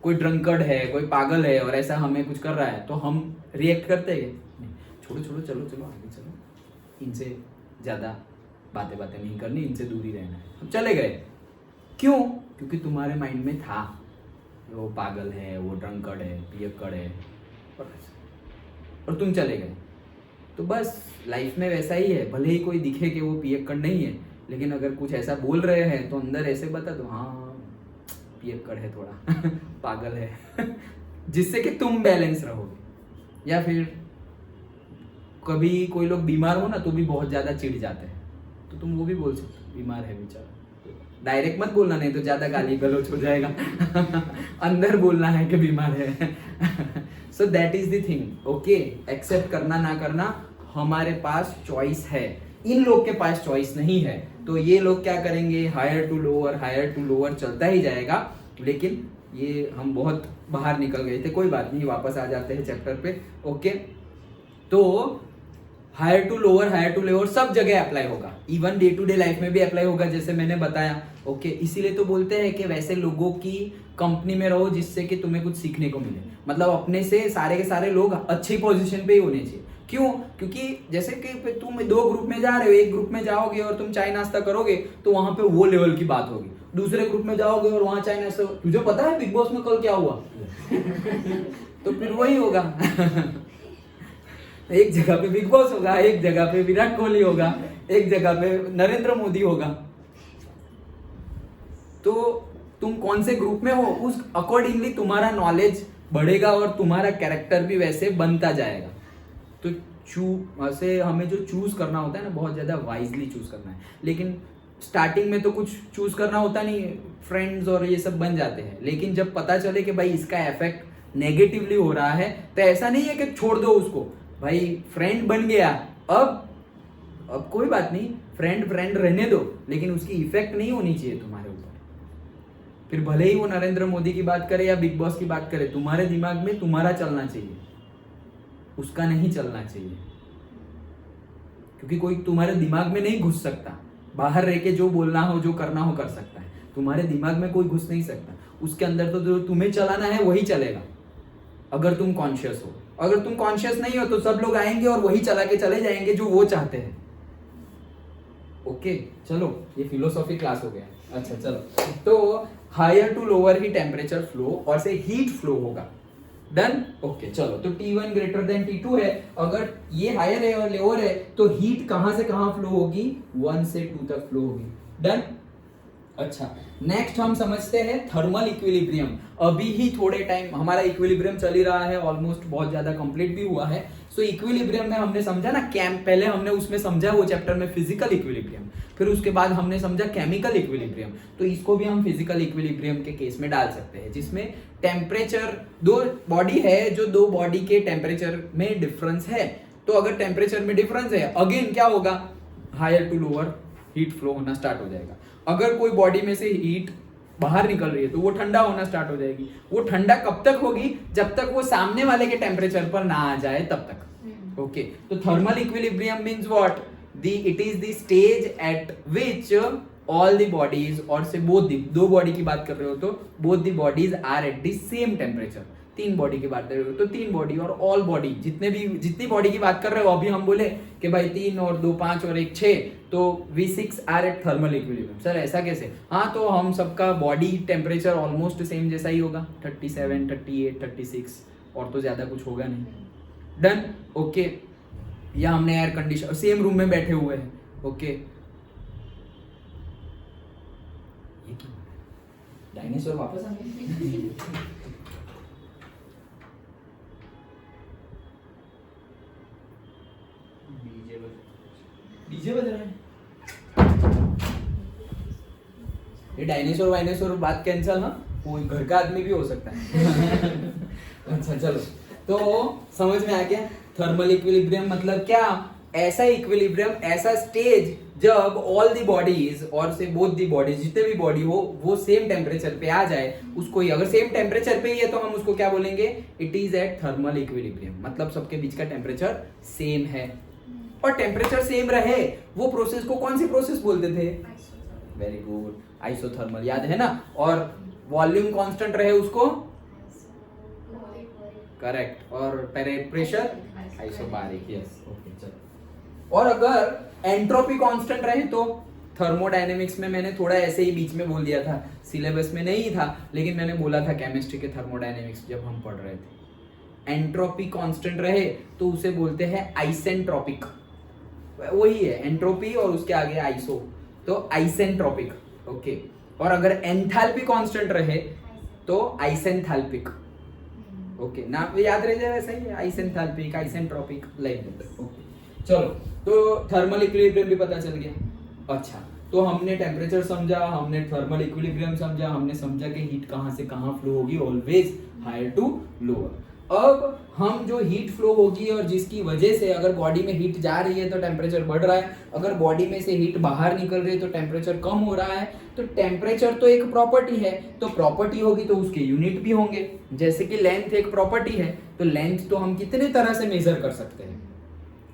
कोई ड्रंकर्ड है, कोई पागल है और ऐसा हमें कुछ कर रहा है तो हम रिएक्ट करते हैं? छोड़ो चलो आगे चलो, इनसे ज्यादा बातें नहीं करनी, इनसे दूर ही रहना है। हम चले गए, क्यों? क्योंकि तुम्हारे माइंड में था वो पागल है, वो ड्रंकर्ड है, पियक्कड़ है, और तुम चले गए। तो बस लाइफ में वैसा ही है, भले ही कोई दिखे कि वो पियक्कड़ नहीं है, लेकिन अगर कुछ ऐसा बोल रहे हैं तो अंदर ऐसे बता दो, हाँ पियक्कड़ है थोड़ा, पागल है, जिससे कि तुम बैलेंस रहोगे। या फिर कभी कोई लोग बीमार हो ना तो भी बहुत ज्यादा चिढ़ जाते हैं, तो तुम वो भी बोल सकते हो, बीमार है बेचारा, डायरेक्ट मत बोलना, नहीं तो ज्यादा गाली गलौज हो जाएगा। अंदर बोलना है कि बीमार है। So that is the thing, okay. Accept करना ना करना हमारे पास चॉइस है, इन लोग के पास चॉइस नहीं है। तो ये लोग क्या करेंगे, हायर टू लोअर चलता ही जाएगा। लेकिन ये हम बहुत बाहर निकल गए थे, कोई बात नहीं, वापस आ जाते हैं चैप्टर पे, ओके। तो हायर टू लोअर सब जगह अप्लाई होगा, even day to day life में भी अप्लाई होगा, जैसे मैंने बताया, ओके। इसीलिए तो बोलते हैं कि वैसे लोगों की कंपनी में रहो जिससे कि तुम्हें कुछ सीखने को मिले। मतलब अपने से सारे के सारे लोग अच्छी पोजीशन पे ही होने चाहिए। क्यों? क्योंकि जैसे कि तुम 2 ग्रुप में जा रहे हो, एक ग्रुप में जाओगे और तुम चाय नाश्ता करोगे तो वहां पे वो लेवल की बात होगी। दूसरे ग्रुप में जाओगे और वहां चाय नाश्ता, तुझे पता है बिग बॉस में कल क्या हुआ? तो फिर वही होगा। एक जगह पे बिग बॉस होगा, एक जगह पे विराट कोहली होगा, एक जगह पे नरेंद्र मोदी होगा। तो तुम कौन से ग्रुप में हो, उस अकॉर्डिंगली तुम्हारा नॉलेज बढ़ेगा और तुम्हारा कैरेक्टर भी वैसे बनता जाएगा। तो ऐसे हमें जो चूज करना होता है ना, बहुत ज्यादा वाइजली चूज करना है। लेकिन स्टार्टिंग में तो कुछ चूज करना होता नहीं है, फ्रेंड्स और ये सब बन जाते हैं। लेकिन जब पता चले कि भाई इसका इफेक्ट नेगेटिवली हो रहा है, तो ऐसा नहीं है कि छोड़ दो उसको, भाई फ्रेंड बन गया, अब कोई बात नहीं, फ्रेंड रहने दो, लेकिन उसकी इफेक्ट नहीं होनी चाहिए तुम्हारे ऊपर। फिर भले ही वो नरेंद्र मोदी की बात करे या बिग बॉस की बात करे, तुम्हारे दिमाग में तुम्हारा चलना चाहिए, उसका नहीं चलना चाहिए। क्योंकि कोई तुम्हारे दिमाग में नहीं घुस सकता, बाहर रह के जो बोलना हो जो करना हो कर सकता है, तुम्हारे दिमाग में कोई घुस नहीं सकता। उसके अंदर तो जो तुम्हें चलाना है वही चलेगा, अगर तुम कॉन्शियस हो। अगर तुम कॉन्शियस नहीं हो तो सब लोग आएंगे और वही चला के चले जाएंगे जो वो चाहते हैं। ओके, चलो ये फिलोसॉफी क्लास हो गया। अच्छा चलो, तो हायर टू लोअर ही टेम्परेचर फ्लो और से हीट फ्लो होगा। Done, okay. चलो, तो T1 ग्रेटर देन T2 है, अगर ये हायर है और लोअर है तो हीट कहां से कहां फ्लो होगी, 1 से 2 तक फ्लो होगी। डन। अच्छा, नेक्स्ट हम समझते हैं थर्मल इक्विलिब्रियम। अभी ही थोड़े टाइम हमारा इक्विलिब्रियम चल ही रहा है, ऑलमोस्ट बहुत ज्यादा कंप्लीट भी हुआ है। सो इक्विलिब्रियम में हमने समझा ना, पहले हमने उसमें समझा वो चैप्टर में फिजिकल इक्विलिब्रियम, फिर उसके बाद हमने समझा केमिकल इक्विलिब्रियम। तो इसको भी हम फिजिकल इक्विलिब्रियम के केस में डाल सकते हैं, जिसमें टेम्परेचर, 2 बॉडी है जो 2 बॉडी के टेम्परेचर में डिफरेंस है। तो अगर टेम्परेचर में डिफरेंस है, अगेन क्या होगा, higher to lower heat flow होना स्टार्ट हो जाएगा। अगर कोई बॉडी में से हीट बाहर निकल रही है तो वो ठंडा होना स्टार्ट हो जाएगी। वो ठंडा कब तक होगी, जब तक वो सामने वाले के टेम्परेचर पर ना आ जाए तब तक। ओके, तो thermal equilibrium means what, it is the stage eight which all the bodies, और से बोथ दी, 2 बॉडी की बात कर रहे हो तो both the bodies are at the same temperature. 3 body की बात कर रहे हो तो 3 बॉडी, और ऑल बॉडी, जितनी बॉडी की बात कर रहे हो, अभी हम बोले कि भाई 3 और 2 5 और 1 6, तो V6 are at thermal equilibrium. Sir ऐसा कैसे? हाँ, तो हम सबका बॉडी टेम्परेचर ऑलमोस्ट सेम जैसा ही होगा, 37 38 36, और तो ज्यादा कुछ होगा नहीं। Done, okay. या हमने एयर कंडीशन, सेम रूम में बैठे हुए हैं, ओके। ये क्या, डायनासोर वापस आ गए? डीजे बज रहा है। ये डायनासोर बात कैंसल, हाँ, वो घर का आदमी भी हो सकता है। अच्छा चलो, तो समझ में आ गया थर्मल इक्विलिब्रियम मतलब क्या? ऐसा इक्विलिब्रियम, ऐसा स्टेज जब ऑल द बॉडीज और से बोथ द बॉडीज, जितने भी बॉडी हो वो सेम टेम्परेचर पे आ जाए, उसको ही, अगर सेम टेम्परेचर पे ही है तो हम उसको क्या बोलेंगे, it is at thermal equilibrium. मतलब सबके बीच का टेम्परेचर सेम है। और टेम्परेचर सेम रहे, वो प्रोसेस को कौन सी प्रोसेस बोलते थे? वेरी गुड, आइसोथर्मल, याद है ना। और वॉल्यूम कांस्टेंट रहे उसको, करेक्ट, और प्रेशर आइसोबारिक, यस, ओके चलो। और अगर एंट्रोपी कांस्टेंट रहे तो थर्मोडायनेमिक्स में मैंने थोड़ा ऐसे ही बीच में बोल दिया था, सिलेबस में नहीं था, लेकिन मैंने बोला था केमिस्ट्री के थर्मोडायनेमिक्स जब हम पढ़ रहे थे। एंट्रोपी कांस्टेंट रहे तो उसे बोलते हैं आइसेंट्रोपिक, वही है एंट्रोपी और उसके आगे आइसो, तो आइसेंट्रोपिक, ओके। और अगर एंथैल्पी कांस्टेंट रहे तो आइसेंथैल्पिक, ओके। नाम याद रह जाए वैसे ही, आइसेंथैल्पिक, आइसेंट्रोपिक, लाइक दैट, ओके। चलो, तो थर्मल इक्विलिब्रियम भी पता चल गया। अच्छा, तो हमने टेम्परेचर समझा, हमने थर्मल इक्विलिब्रियम समझा, हमने समझा कि हीट कहाँ से कहाँ फ्लो होगी, ऑलवेज हायर टू लोअर। अब हम जो हीट फ्लो होगी और जिसकी वजह से अगर बॉडी में हीट जा रही है तो टेम्परेचर बढ़ रहा है, अगर बॉडी में से हीट बाहर निकल रही है तो टेम्परेचर कम हो रहा है। तो टेम्परेचर तो एक प्रॉपर्टी है, तो प्रॉपर्टी होगी तो उसके यूनिट भी होंगे। जैसे कि लेंथ एक प्रॉपर्टी है, तो लेंथ तो हम कितने तरह से मेजर कर सकते हैं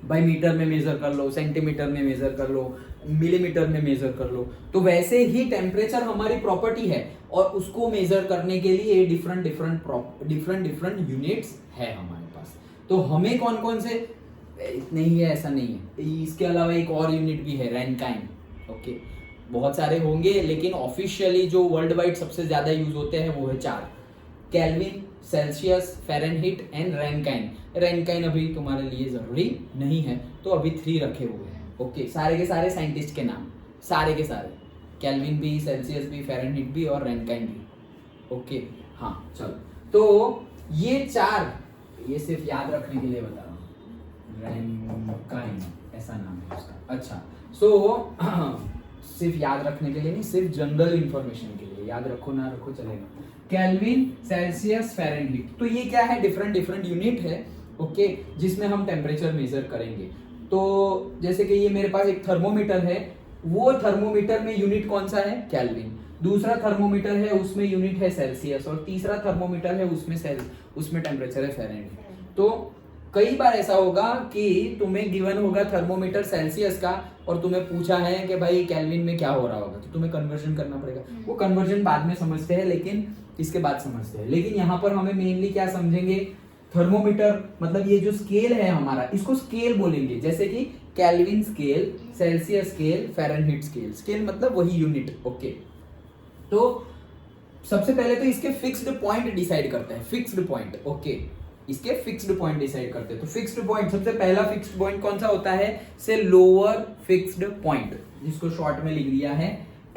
भाई, मीटर में मेजर कर लो, सेंटीमीटर में मेजर कर लो, मिलीमीटर में मेजर कर लो। तो वैसे ही टेम्परेचर हमारी प्रॉपर्टी है और उसको मेजर करने के लिए डिफरेंट डिफरेंट यूनिट्स है हमारे पास। तो हमें कौन कौन से, इतने ही है ऐसा नहीं है, इसके अलावा एक और यूनिट भी है, रैनकाइन। ओके, बहुत सारे होंगे लेकिन ऑफिशियली जो वर्ल्ड वाइड सबसे ज्यादा यूज होते हैं वो है 4, केल्विन, सेल्सियस, फ़ारेनहीट एंड रैनकाइन। रैनकाइन अभी तुम्हारे लिए जरूरी नहीं है, तो अभी 3 रखे हुए हैं। ओके, सारे के सारे साइंटिस्ट के नाम, सारे के सारे, केल्विन भी, सेल्सियस भी, फ़ारेनहीट भी और रैनकाइन भी। ओके, हाँ चलो, तो ये 4, ये सिर्फ याद रखने के लिए बता रहा हूँ, रैनकाइन ऐसा नाम है उसका। अच्छा, सो सिर्फ याद रखने के लिए नहीं, सिर्फ जनरल इंफॉर्मेशन के लिए, याद रखो ना रखो चलेगा। केल्विन, सेल्सियस, फ़ारेनहीट, तो ये क्या है, डिफरेंट यूनिट है। ओके, जिसमें हम टेम्परेचर मेजर करेंगे। तो जैसे कि ये मेरे पास एक थर्मोमीटर है, वो थर्मोमीटर में यूनिट कौन सा है, केल्विन। दूसरा थर्मोमीटर है उसमें यूनिट है सेल्सियस, और तीसरा थर्मोमीटर है उसमें टेम्परेचर है फ़ारेनहीट। तो कई बार ऐसा होगा कि तुम्हें गिवन होगा थर्मोमीटर सेल्सियस का और तुम्हें पूछा है कि भाई केल्विन में क्या हो रहा होगा, तो तुम्हें कन्वर्जन करना पड़ेगा। वो कन्वर्जन बाद में समझते हैं, लेकिन इसके बाद समझते हैं। लेकिन यहाँ पर हमें मेनली क्या समझेंगे, थर्मोमीटर मतलब ये जो स्केल है हमारा, इसको स्केल बोलेंगे। जैसे कि kelvin scale, Celsius scale, Fahrenheit scale. Scale मतलब वही यूनिट। ओके, तो सबसे पहले तो इसके फिक्स्ड पॉइंट डिसाइड करते हैं, फिक्स्ड पॉइंट। ओके, इसके फिक्स्ड पॉइंट डिसाइड करते हैं। तो फिक्स्ड पॉइंट, सबसे पहला फिक्स्ड पॉइंट कौन सा होता है, से लोअर फिक्स्ड पॉइंट, जिसको शॉर्ट में लिख दिया है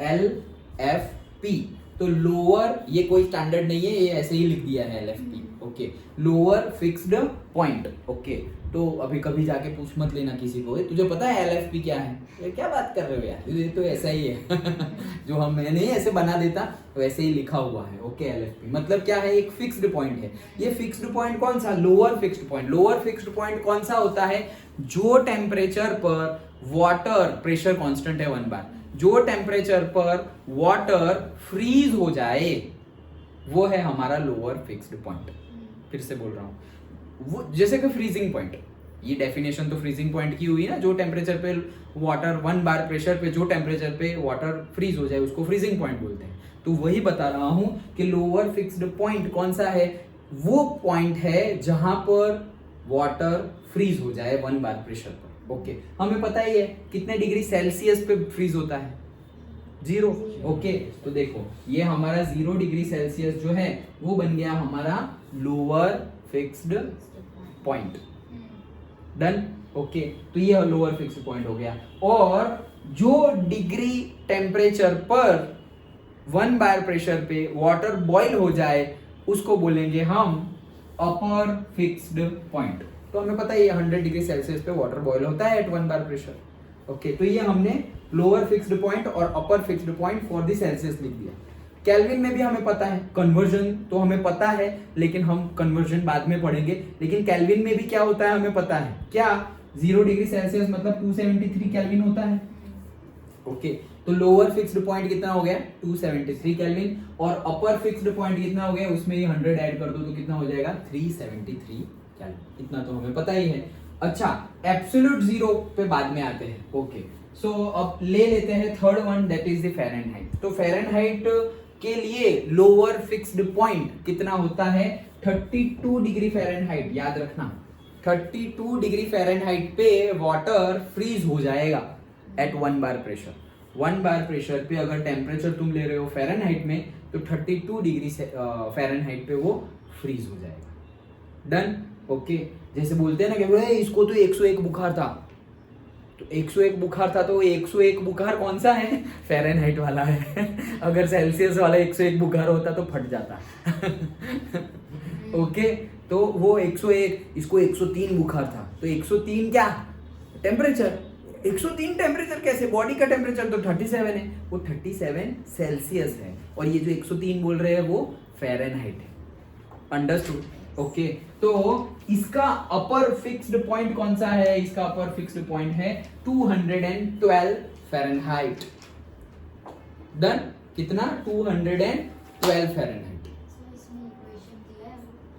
LFP। तो लोअर, ये कोई स्टैंडर्ड नहीं है, ये ऐसे ही लिख दिया है LFP। Okay, lower fixed point. Okay, तो अभी कभी जाके पूछ मत लेना किसी को, तुझे पता है LFP क्या है, ये क्या बात कर रहे हो यार, ये तो ऐसा ही है जो हम मैंने ऐसे बना देता वैसे ही लिखा हुआ है। ओके, LFP मतलब क्या है, एक फिक्स्ड पॉइंट है। ये फिक्स्ड पॉइंट कौन सा, lower fixed point. Lower fixed point कौन सा होता है, जो टेम्परेचर पर वाटर, प्रेशर कांस्टेंट है 1 बार, जो टेम्परेचर पर वाटर फ्रीज हो जाए वो है हमारा लोअर फिक्स्ड पॉइंट। फिर से बोल रहा हूं, वो जैसे कि फ्रीजिंग पॉइंट, ये डेफिनेशन तो फ्रीजिंग पॉइंट की हुई ना, जो टेम्परेचर पे वाटर 1 बार प्रेशर पे, जो टेम्परेचर पे वाटर फ्रीज हो जाए उसको फ्रीजिंग पॉइंट बोलते हैं। तो वही बता रहा हूं कि लोअर फिक्स्ड पॉइंट कौन सा है, वो पॉइंट है जहां पर वाटर फ्रीज हो जाए 1 बार प्रेशर पर। ओके, हमें पता ही है कितने डिग्री सेल्सियस पे फ्रीज होता है, 0। ओके, तो देखो ये हमारा 0 डिग्री सेल्सियस जो है वो बन गया हमारा lower fixed point. Done. Okay, तो ये लोअर फिक्स्ड पॉइंट हो गया। और जो डिग्री टेम्परेचर पर 1 बार प्रेशर पे वाटर बॉईल हो जाए उसको बोलेंगे हम अपर फिक्स्ड पॉइंट। तो हमें पता है 100 डिग्री सेल्सियस पे वाटर बॉईल होता है एट 1 बार प्रेशर। ओके, तो ये हमने लोअर फिक्स्ड पॉइंट और upper fixed point for the Celsius लिख दिया। केल्विन में भी हमें पता है, कन्वर्जन तो हमें पता है, लेकिन हम कन्वर्जन बाद में पढ़ेंगे। लेकिन केल्विन में भी क्या होता है हमें पता है, क्या 0 डिग्री सेल्सियस मतलब 273 केल्विन होता है। ओके, तो लोअर फिक्स्ड पॉइंट कितना हो गया, 273 केल्विन, और अपर फिक्स्ड पॉइंट कितना हो गया, उसमें ये 100 ऐड कर दो तो कितना हो जाएगा, 373 केल्विन। इतना तो हमें पता ही है। अच्छा, एब्सोल्यूट जीरो पे बाद में आते हैं। ओके, सो अब ले लेते हैं third one, that is the Fahrenheit. तो फ़ारेनहाइट के लिए लोअर फिक्स्ड पॉइंट कितना होता है, 32 डिग्री फ़ारेनहाइट। याद रखना 32 डिग्री फ़ारेनहाइट पे वाटर फ्रीज हो जाएगा एट 1 बार प्रेशर। 1 बार प्रेशर पे अगर टेम्परेचर तुम ले रहे हो फ़ारेनहाइट में, तो 32 डिग्री फ़ारेनहाइट पे वो फ्रीज हो जाएगा। डन। ओके, जैसे बोलते हैं ना कि भाई इसको तो 101 बुखार था, तो 101 बुखार था, तो 101 बुखार कौन सा है, फ़ारेनहाइट वाला है। अगर सेल्सियस वाला 101 बुखार होता तो फट जाता। ओके, तो वो 101, इसको 103 बुखार था, तो 103 क्या टेम्परेचर, 103 टेम्परेचर कैसे, बॉडी का टेम्परेचर तो 37 है, वो 37 सेल्सियस है, और ये जो 103 बोल रहे हैं वो फ़ारेनहाइट है। अंडरस्टूड? ओके, तो इसका अपर फिक्स्ड पॉइंट कौन सा है? इसका अपर फिक्स्ड पॉइंट है 212 फ़ारेनहाइट। डन? कितना? 212 फ़ारेनहाइट।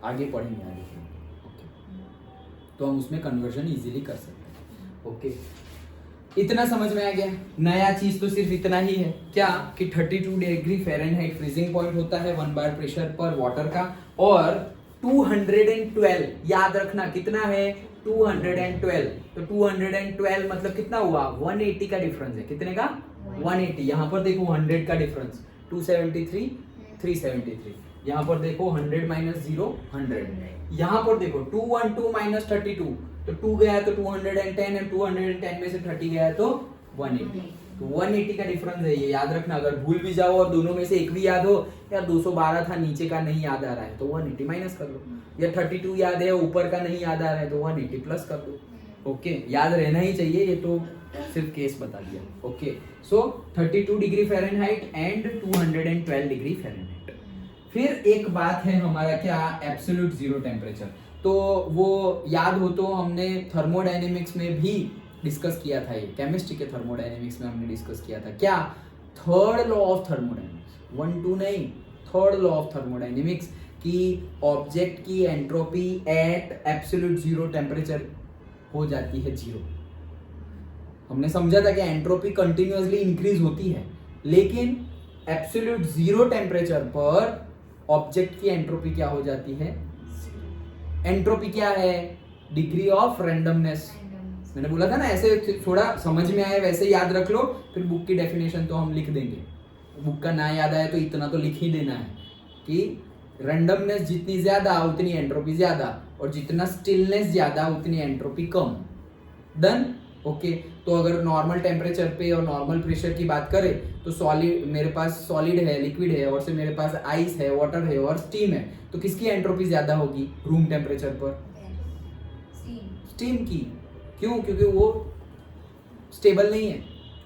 आगे पढ़ेंगे आगे। ओके, तो हम उसमें कन्वर्जन इजीली कर सकते हैं। ओके, इतना समझ में आ गया। नया चीज तो सिर्फ इतना ही है, क्या कि 32 डिग्री फ़ारेनहाइट फ्रीजिंग पॉइंट होता है 1 बार प्रेशर पर वाटर का, और 212 याद रखना कितना है? 212। तो 212 मतलब कितना हुआ? 180 का डिफरेंस है। कितने का? 180। यहाँ पर देखो 100 का डिफरेंस, 273 373। यहाँ पर देखो 100 माइनस 0 100। यहाँ पर देखो 212 माइनस 32, तो 2 गया तो 210 है, 210 में से 30 गया तो 180। तो 180 का डिफरेंस है ये, याद रखना। अगर भूल भी जाओ और दोनों में से एक भी याद हो, यार 212 था नीचे का नहीं याद आ रहा है तो 180 माइनस कर लो, या 32 याद है ऊपर का नहीं याद आ रहा है तो 180 प्लस कर दो। ओके, याद रहना ही चाहिए, ये तो सिर्फ केस बता दिया। Okay, so 32 degree Fahrenheit and 212 degree Fahrenheit. फिर एक बात है हमारा क्या? Absolute zero temperature. तो वो याद हो तो हमने थर्मोडायनेमिक्स में भी डिस्कस किया था, ये केमिस्ट्री के थर्मोडायनेमिक्स में हमने डिस्कस किया था। क्या? थर्ड लॉ ऑफ थर्मोडायनेमिक्स, 1 2 नहीं, थर्ड लॉ ऑफ थर्मोडायनेमिक्स की ऑब्जेक्ट की entropy at absolute zero temperature हो जाती है जीरो। हमने समझा था कि एंट्रोपी कंटिन्यूअसली इंक्रीज होती है, लेकिन एब्सोल्यूट जीरो टेम्परेचर पर ऑब्जेक्ट की एंट्रोपी क्या हो जाती है? एंट्रोपी क्या है? Degree of randomness. मैंने बोला था ना, ऐसे थोड़ा समझ में आए वैसे याद रख लो, फिर बुक की डेफिनेशन तो हम लिख देंगे। बुक का ना याद आए तो इतना तो लिख ही देना है कि रैंडमनेस जितनी ज्यादा उतनी एंट्रोपी ज्यादा, और जितना स्टिलनेस ज्यादा उतनी एंट्रोपी कम। डन? ओके, तो अगर नॉर्मल टेम्परेचर पे और नॉर्मल प्रेशर की बात करें तो सॉलिड, मेरे पास सॉलिड है, लिक्विड है, और से मेरे पास आइस है, वाटर है और स्टीम है, तो किसकी एंट्रोपी ज्यादा होगी रूम टेम्परेचर पर? स्टीम की। क्यों? क्योंकि वो स्टेबल नहीं है,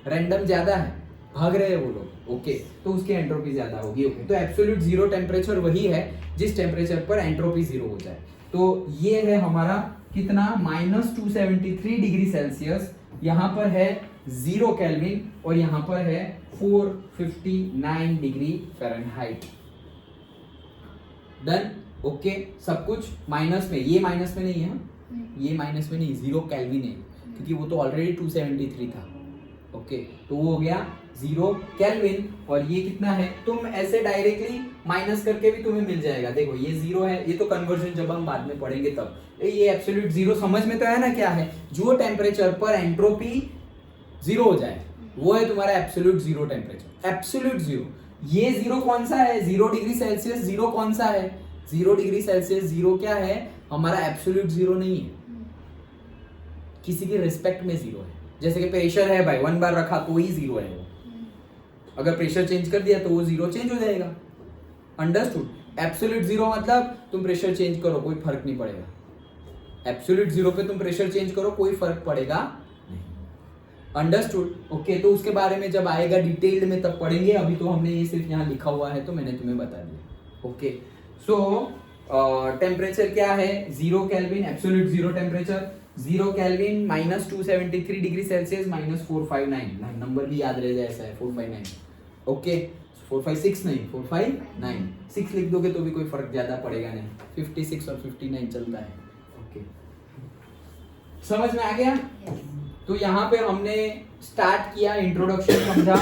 रैंडम ज्यादा है, भाग रहे हैं वो लोग। ओके, तो उसकी एंट्रोपी ज्यादा होगी। ओके, तो एब्सोल्यूट जीरो टेम्परेचर वही है जिस टेम्परेचर पर एंट्रोपी जीरो हो जाए। तो ये है हमारा कितना? -273 डिग्री सेल्सियस। यहाँ पर है 0 केल्विन और यहाँ पर है 459 डिग्री फ़ारेनहाइट। डन? ओके, सब कुछ माइनस में, ये माइनस में नहीं है, ये माइनस में नहीं, 0 केल्विन है, क्योंकि वो तो ऑलरेडी 273 था। ओके, तो वो हो गया 0 केल्विन, और ये कितना है? तुम ऐसे डायरेक्टली माइनस करके भी तुम्हें मिल जाएगा। देखो ये 0 है, ये तो कन्वर्जन जब हम बाद में पढ़ेंगे तब। ये एब्सोल्यूट जीरो समझ में तो है ना क्या है? जो टेम्परेचर पर एंट्रोपी 0 हो जाए वो है तुम्हारा absolute zero temperature. Absolute zero, ये 0 कौन सा है? 0 डिग्री सेल्सियस। 0 कौन सा है? 0 डिग्री सेल्सियस। 0 क्या है? हमारा एब्सोल्यूट जीरो नहीं है, किसी के रिस्पेक्ट में 0 है। जैसे कि प्रेशर है भाई, 1 बार रखा तो ही 0 है वो, अगर प्रेशर चेंज कर दिया तो वो 0 चेंज हो जाएगा। अंडरस्टूड? एब्सोल्यूट जीरो मतलब तुम प्रेशर चेंज करो कोई फर्क नहीं पड़ेगा। एब्सोल्यूट जीरो पे तुम प्रेशर चेंज करो कोई फर्क पड़ेगा नहीं। अंडरस्टूड? ओके, तो उसके बारे में जब आएगा डिटेल्ड में तब पढ़ेंगे, अभी तो हमने ये सिर्फ यहाँ लिखा हुआ है तो मैंने तुम्हें बता दिया। ओके, सो टेम्परेचर क्या है? 0 kelvin absolute zero temperature. 0 kelvin -273 degree Celsius -459, number भी याद रह जाए, ऐसा है 459। ओके, 456 नहीं, 459, 6 लिख दोगे तो भी कोई फर्क ज्यादा पड़ेगा नहीं, 56 और 59 चलता है। ओके, समझ में आ गया? तो यहाँ पे हमने स्टार्ट किया, इंट्रोडक्शन समझा,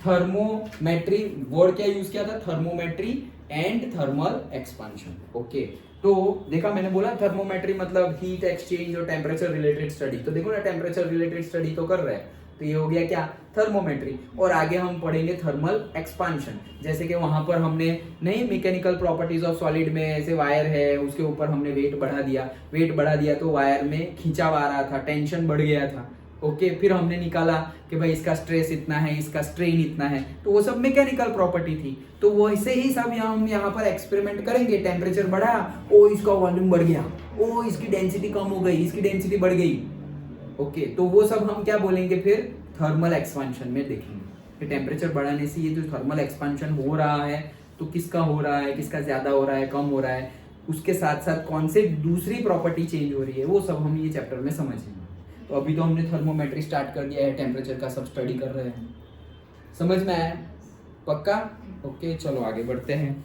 थर्मोमेट्री वर्ड क्या यूज किया था? Thermometry and thermal expansion. Okay, तो देखा मैंने बोला थर्मोमेट्री मतलब हीट एक्सचेंज और टेम्परेचर रिलेटेड स्टडी। तो देखो ना, टेम्परेचर रिलेटेड स्टडी तो कर रहे हैं, तो ये हो गया क्या? थर्मोमेट्री। और आगे हम पढ़ेंगे थर्मल एक्सपांशन। जैसे कि वहां पर हमने नहीं, मैकेनिकल प्रॉपर्टीज ऑफ सॉलिड में ऐसे वायर है, उसके ऊपर हमने वेट बढ़ा दिया तो वायर में खिंचाव आ रहा था, टेंशन बढ़ गया था। ओके, फिर हमने निकाला कि भाई इसका स्ट्रेस इतना है, इसका स्ट्रेन इतना है, तो वो सब मैकेनिकल प्रॉपर्टी थी। तो वैसे ही सब हम यहाँ पर एक्सपेरिमेंट करेंगे। टेम्परेचर बढ़ा, ओ इसका वॉल्यूम बढ़ गया, ओ इसकी डेंसिटी कम हो गई, इसकी डेंसिटी बढ़ गई। ओके, तो वो सब हम क्या बोलेंगे फिर थर्मल एक्सपेंशन में देखेंगे कि टेम्परेचर बढ़ाने से ये जो थर्मल एक्सपेंशन हो रहा है तो किसका हो रहा है, किसका ज्यादा हो रहा है, कम हो रहा है, उसके साथ साथ कौन से दूसरी प्रॉपर्टी चेंज हो रही है, वो सब हम ये चैप्टर में समझेंगे। तो अभी तो हमने थर्मोमेट्री स्टार्ट कर दिया है, टेम्परेचर का सब स्टडी कर रहे हैं, समझ में आया? पक्का? ओके, चलो आगे बढ़ते हैं।